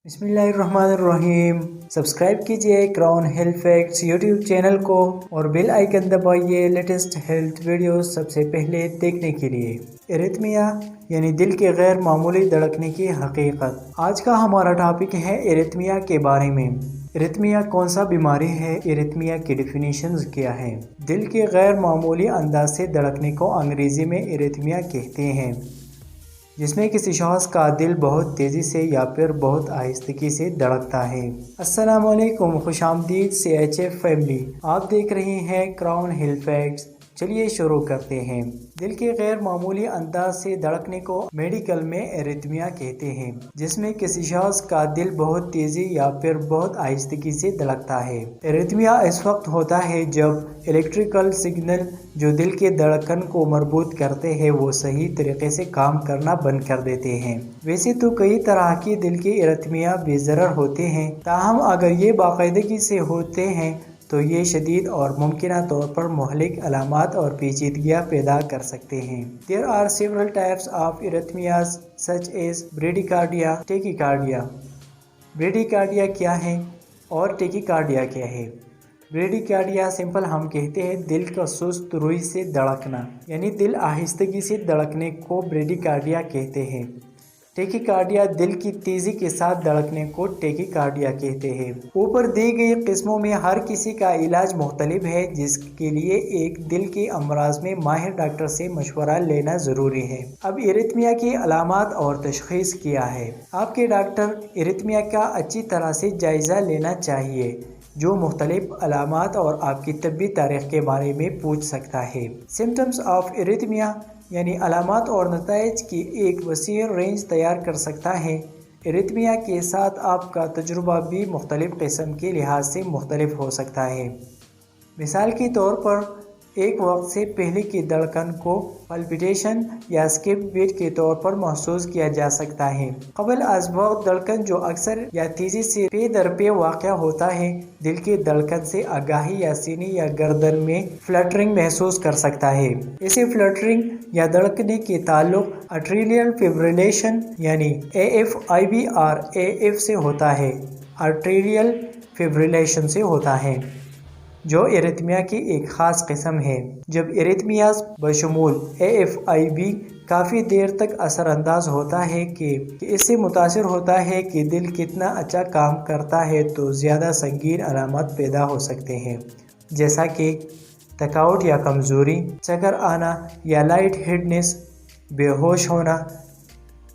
बिस्मिल्लाहिर्रहमानिर्रहीम। सब्सक्राइब कीजिए crown health facts YouTube channel को और बेल आइकन दबाइए लेटेस्ट हेल्थ वीडियोस सबसे पहले देखने के लिए। एरिथमिया यानी दिल के गैर मामूली धड़कने की हकीकत। आज का हमारा टॉपिक है एरिथमिया के बारे में। एरिथमिया कौन सा बीमारी है, एरिथमिया की डेफिनेशंस क्या है। दिल के गैर मामूली अंदाज से धड़कने को अंग्रेजी में एरिथमिया कहते हैं, जिसमें किसी शख्स का दिल बहुत तेज़ी से या फिर बहुत आहिस्तगी से धड़कता है। अस्सलाम वालेकुम, खुशामदीद CHF फैमिली। आप देख रहे हैं क्राउन हेल्थ फैक्ट्स। चलिए शुरू करते हैं। दिल के गैर मामूली अंदाज से धड़कने को मेडिकल में एरिथमिया कहते हैं, जिसमें किसी शख्स का दिल बहुत तेज़ी या फिर बहुत आहिस्तगी से धड़कता है। एरिथमिया इस वक्त होता है जब इलेक्ट्रिकल सिग्नल जो दिल के धड़कन को मजबूत करते हैं वो सही तरीके से काम करना बंद कर देते हैं। वैसे तो कई तरह की दिल के एरिथमिया बेज़रर होते हैं, ताहम अगर ये बाकायदगी से होते हैं तो ये शदीद और मुमकिना तौर पर मुहलिक अलामात और पेचीदगियाँ पैदा कर सकते हैं। There are several types of arrhythmias such as bradycardia, tachycardia. Bradycardia क्या है और टेकिकार्डिया क्या है? ब्रेडिकार्डिया सिंपल हम कहते हैं दिल का सुस्त रुई से धड़कना, यानी दिल आहिस्तगी से धड़कने को ब्रेडिकार्डिया कहते हैं। टेकिकार्डिया दिल की तेज़ी के साथ धड़कने को टेकिकार्डिया कहते हैं। ऊपर दी गई किस्मों में हर किसी का इलाज मुख्तलिफ है, जिसके लिए एक दिल के अमराज में माहिर डॉक्टर से मशवरा लेना ज़रूरी है। अब एरिथमिया की अलामात और तशख़ीस क्या है? आपके डॉक्टर एरिथमिया का अच्छी तरह से जायज़ा लेना चाहिए, जो मुख्तलिफ अलामात और आपकी तब्बी तारीख़ के बारे में पूछ सकता है। सिम्टम्स ऑफ एरिथमिया यानी अलामात और नताइज की एक वसीह रेंज तैयार कर सकता है। एरिथमिया के साथ आपका तजुर्बा भी मुख्तलिफ किस्म के लिहाज से मुख्तलिफ हो सकता है। मिसाल के तौर पर एक वक्त से पहले की धड़कन को पल्पिटेशन या स्किप बीट के तौर पर महसूस किया जा सकता है। क़बल अज़ वक्त धड़कन जो अक्सर या तेज़ी से पे दर पे वाक़या होता है, दिल की धड़कन से आगाही या सीने या गर्दन में फ्लटरिंग महसूस कर सकता है। इसे फ्लटरिंग या धड़कने के ताल्लुक आर्टेरियल फिब्रिलेशन यानी AFIBR AF से होता है, आर्टेरियल फिब्रिलेशन से होता है, जो एरिथमिया की एक ख़ास किस्म है। जब एरिथमियाज बशमूल AFIB काफ़ी देर तक असरअंदाज होता है कि इससे मुतासिर होता है कि दिल कितना अच्छा काम करता है, तो ज़्यादा संगीन अलामत पैदा हो सकते हैं, जैसा कि थकावट या कमज़ोरी, चक्कर आना या लाइट हेडनेस, बेहोश होना,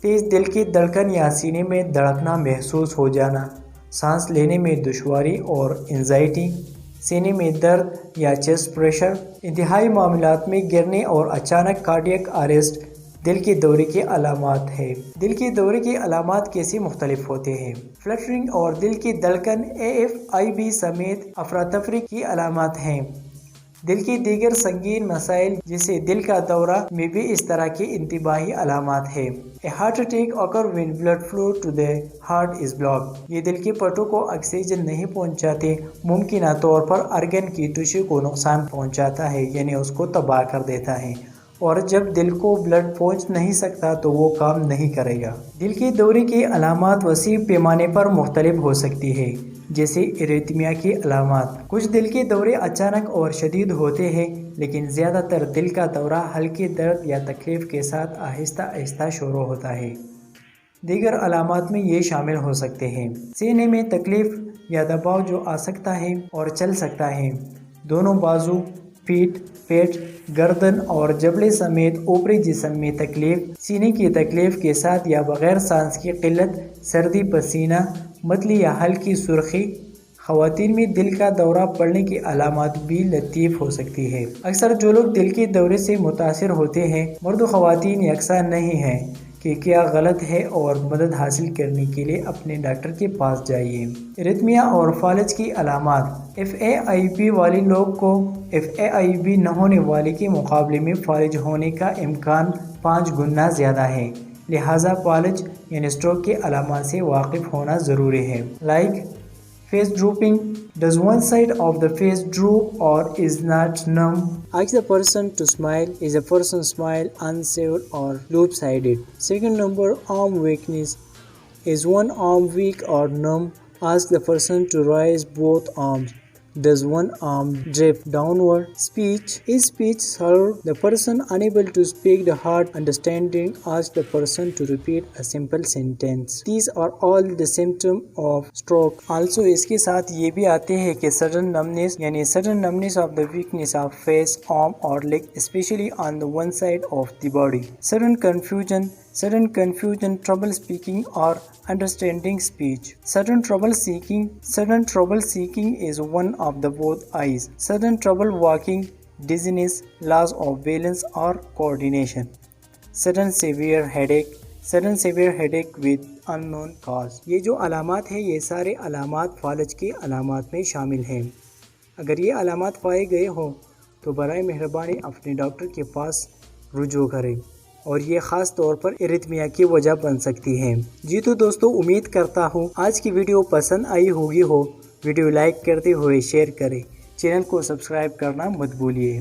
तेज़ दिल की धड़कन या सीने में धड़कना महसूस हो जाना, सांस लेने में दुश्वारी और एंजाइटी, सीने में दर्द या चेस्ट प्रेशर, इंतहाई मामलात में गिरने और अचानक कार्डियक अरेस्ट दिल के दौरे की अलामात है। दिल के दौरे की अलामात कैसे मुख्तलिफ होते हैं? फ्लटरिंग और दिल की धड़कन AFIB समेत अफरा-तफरी की अलामात हैं। दिल की दीगर संगीन मसाइल जैसे दिल का दौरा में भी इस तरह की इंतबाही अलामात है। A heart attack occur when blood flow to the heart is blocked. ये दिल के पट्टों को ऑक्सीजन नहीं पहुंचाते, मुमकिन तौर पर अर्गन की टिश्यू को नुकसान पहुंचाता है, यानी उसको तबाह कर देता है, और जब दिल को ब्लड पहुंच नहीं सकता तो वो काम नहीं करेगा। दिल के दौरे की अलामात वसी पैमाने पर मुख्तलिफ हो सकती है, जैसे एरिथमिया की अलामात। कुछ दिल के दौरे अचानक और शदीद होते हैं, लेकिन ज़्यादातर दिल का दौरा हल्के दर्द या तकलीफ़ के साथ आहिस्ता आहिस्ता शुरू होता है। दीगर अलामात में ये शामिल हो सकते हैं: सीने में तकलीफ़ या दबाव जो आ सकता है और चल सकता है, दोनों बाजू, पीठ, पेट, गर्दन और जबड़े समेत ऊपरी जिस्म में तकलीफ, सीने की तकलीफ के साथ या बग़ैर सांस की किल्लत, सर्दी, पसीना, मतली या हल्की सुर्खी। ख़वातीन में दिल का दौरा पड़ने की अलामात भी लतीफ़ हो सकती है। अक्सर जो लोग दिल के दौरे से मुतासिर होते हैं, मर्द ख़वातीन यकसा नहीं हैं कि क्या गलत है, और मदद हासिल करने के लिए अपने डॉक्टर के पास जाइए। एरिथमिया और फालज की अलामात। FAIB वाले लोग को FAIB न होने वाले के मुकाबले में फालज होने का इम्कान 5 गुना ज़्यादा है, लिहाजा फालज यानी स्ट्रोक के अलामात से वाकिफ़ होना ज़रूरी है। Like face drooping. Does one side of the face droop or is not numb? Ask the person to smile. Is a person smile unsaved or loop-sided? Second number, arm weakness. Is one arm weak or numb? Ask the person to raise both arms. Does one arm drip downward? Speech. Is speech slurred? The person unable to speak the hard understanding. Ask the person to repeat a simple sentence. These are all the symptoms of stroke. Also इसके साथ ये भी आते हैं कि sudden numbness यानी sudden numbness of the weakness of face, arm or leg, especially on the one side of the body. Sudden confusion, trouble speaking or understanding speech. Sudden trouble seeking is one of the both eyes. Sudden trouble walking, dizziness, loss of balance or coordination. Sudden severe headache with unknown cause. یہ جو علامات ہیں یہ سارے علامات فالج کے علامات میں شامل ہیں. اگر یہ علامات پائے گئے ہوں تو برائے مہربانی اپنے ڈاکٹر کے پاس رجوع کریں اور یہ خاص طور پر ارتھمیا کی وجہ بن سکتی ہے. جی تو دوستو امید کرتا ہوں آج کی ویڈیو پسند آئی ہوگی. ویڈیو لائک کرتے ہوئے شیئر کریں. چینل کو سبسکرائب کرنا مت بھولیے.